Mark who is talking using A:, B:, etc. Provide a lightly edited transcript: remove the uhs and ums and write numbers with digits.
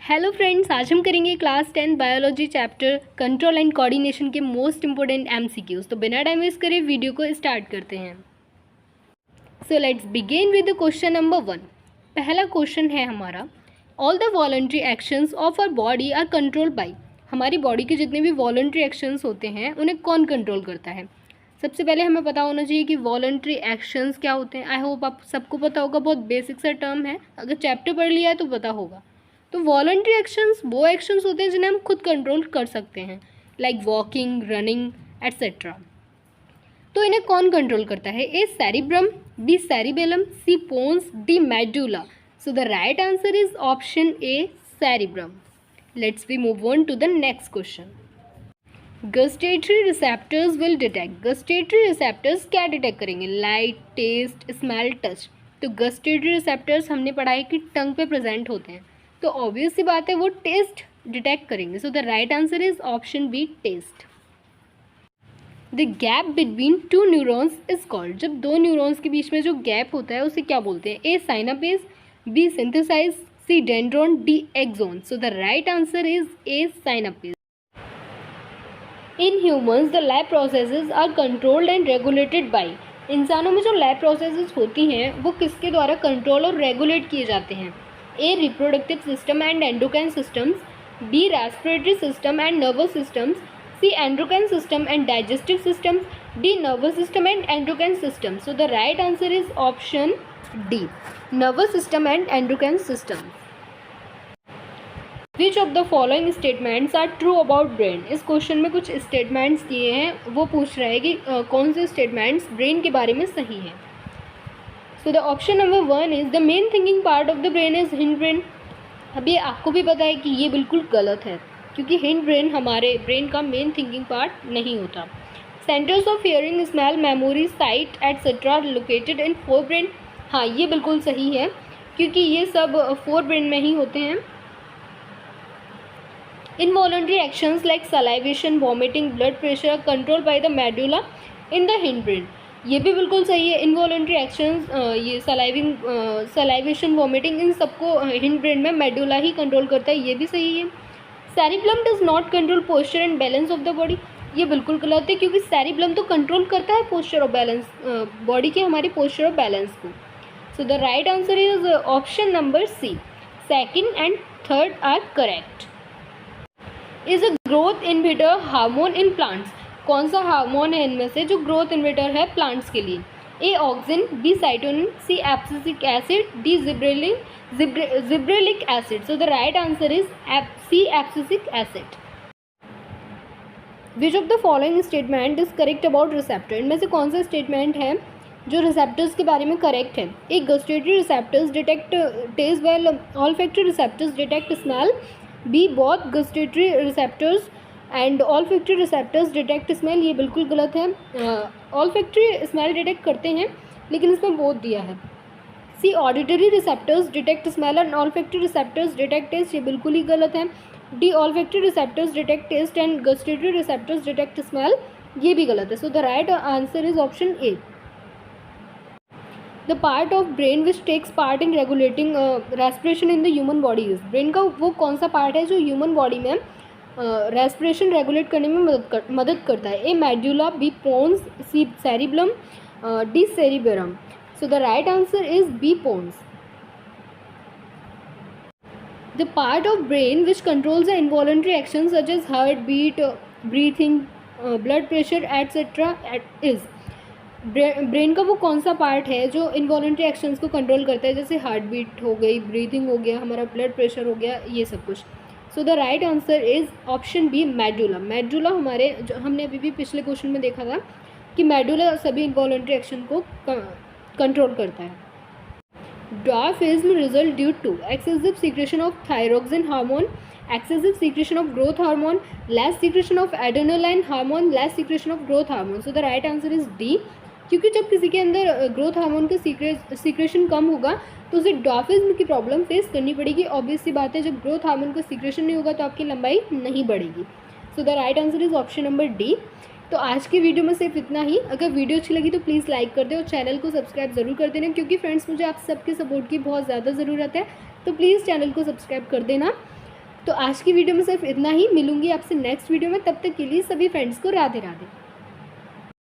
A: Hello friends, आज हम करेंगे class 10 biology chapter control and coordination के मोस्ट इंपॉर्टेंट एमसीक्यूज। तो बिना टाइम वेस्ट करे वीडियो को स्टार्ट करते हैं। So let's begin with the question number 1। पहला क्वेश्चन है हमारा, all the voluntary actions of our body are controlled by. हमारी बॉडी के जितने भी वॉलंटरी एक्शंस होते हैं उन्हें कौन कंट्रोल करता है। सबसे पहले हमें पता होना चाहिए कि वॉलंटरी एक्शंस क्या होते हैं। आई होप आप सबको पता होगा, बहुत बेसिक सा टर्म है, अगर चैप्टर पढ़ लिया है तो पता होगा। तो वॉलंटरी एक्शंस वो एक्शंस होते हैं जिन्हें हम खुद कंट्रोल कर सकते हैं, लाइक वॉकिंग, रनिंग एट्सेट्रा। तो इन्हें कौन कंट्रोल करता है? A cerebrum, B cerebellum, C pons, D medulla. So the right answer is option A cerebrum. Let's we move on to the next question. Gustatory receptors will detect. Gustatory receptors क्या detect करेंगे? Light, taste, smell, touch. तो gustatory receptors हमने पढ़ा है कि टंग पे present होते हैं, तो ऑब्वियस सी बात है वो टेस्ट डिटेक्ट करेंगे। So the right answer is option B, test. The gap between two neurons is called. जब दो न्यूरॉन्स के बीच में जो गैप होता है उसे क्या बोलते हैं? A synapse, B synthesise, C dendron, D axon. So the right answer is A synapse. In humans the lab processes are controlled and regulated by. इंसानों में जो लैब प्रोसेसेस होती हैं वो किसके द्वारा कंट्रोल और रेगुलेट किए जाते हैं? A. Reproductive system and endocrine systems, B. Respiratory system and nervous systems, C. Endocrine system and digestive systems, D. Nervous system and endocrine systems. So the right answer is option D, nervous system and endocrine system. Which of the following statements are true about brain? इस question में कुछ statements दिए हैं, वो पूछ रहा है कि कौन से स्टेटमेंट्स ब्रेन के बारे में सही हैं। So the option number 1 is the main thinking part of the brain is hindbrain. अब ये आपको भी पता है कि ये बिल्कुल गलत है, क्योंकि hindbrain हमारे ब्रेन का मेन थिंकिंग पार्ट नहीं होता। Centres of hearing, smell, memory, site etcetera located in forebrain. हाँ, ये बिल्कुल सही है, क्योंकि ये सब फोरब्रेन में ही होते हैं। Involuntary actions like salivation, vomiting, blood pressure control by the medulla in the hindbrain. ये भी बिल्कुल सही है। इनवॉलंटरी एक्शंस, ये सलाइवेशन, वॉमिटिंग, इन सबको हिंड ब्रेन में मेडुला ही कंट्रोल करता है, ये भी सही है। Cerebellum does not control posture and balance of the body. ये बिल्कुल गलत है, क्योंकि सेरिब्लम तो कंट्रोल करता है पोस्चर और बैलेंस, बॉडी के हमारे पोस्चर और बैलेंस को। So the right answer is option number C, second and third are correct. Is a growth inhibitor hormone in plants. कौन सा हार्मोन है इनमें से जो ग्रोथ इनहिबिटर है प्लांट्स के लिए? A auxin, B cytokinin, C abscisic acid, D gibberellic acid. So the right answer is C abscisic acid. Which of the following statement is correct about receptor. इनमें से कौन सा स्टेटमेंट है जो receptors के बारे में करेक्ट है? A gustatory receptors detect taste well, olfactory receptors detect smell, B both gustatory receptors and olfactory receptors detect smell. ये बिल्कुल गलत है। ऑल्फैक्टरी स्मेल डिटेक्ट करते हैं, लेकिन इसमें बोथ दिया है। C auditory receptors detect smell and olfactory receptors detect taste. ये बिल्कुल ही गलत है। D olfactory receptors detect taste and gustatory receptors detect smell. ये भी गलत है। So the right answer is option A. The part of brain which takes part in regulating respiration in the human body is. Brain का वो कौन सा part है जो ह्यूमन बॉडी में रेस्पिरेशन रेगुलेट करने में मदद करता है? A medulla, B pons, C cerebellum, D cerebrum. So the right answer is B pons. The part of brain which controls the involuntary action such as heart beat, breathing, blood pressure etcetera is. Brain का वो कौन सा part है जो involuntary actions को control करता है, जैसे हार्ट बीट हो गई, ब्रीथिंग हो गया, हमारा ब्लड प्रेशर हो गया, ये सब कुछ। So the right answer is option B, medulla. Medulla हमारे, जो हमने अभी भी पिछले क्वेश्चन में देखा था कि मेडुला सभी इनवॉलंटरी एक्शन को कंट्रोल करता है। Dwarfism result due to excessive secretion of thyroxine hormone, excessive secretion of growth hormone, less secretion of adrenaline hormone, less secretion of growth hormone. So the right answer is D, क्योंकि जब किसी के अंदर growth hormone का secretion कम होगा तो उसे ड्वार्फिज्म की प्रॉब्लम फेस करनी पड़ेगी। ऑब्वियस सी बात है, जब ग्रोथ हार्मोन का सीक्रेशन नहीं होगा तो आपकी लंबाई नहीं बढ़ेगी। सो the right answer is option number D. तो आज की वीडियो में सिर्फ इतना ही। अगर वीडियो अच्छी लगी तो प्लीज़ लाइक कर दे और चैनल को सब्सक्राइब ज़रूर कर देना, क्योंकि फ्रेंड्स मुझे आप सबके सपोर्ट की बहुत ज़्यादा ज़रूरत है। तो प्लीज़ चैनल को सब्सक्राइब कर देना। तो आज की वीडियो में सिर्फ इतना ही, मिलूंगी आपसे नेक्स्ट वीडियो में, तब तक के लिए सभी फ्रेंड्स को राधे राधे।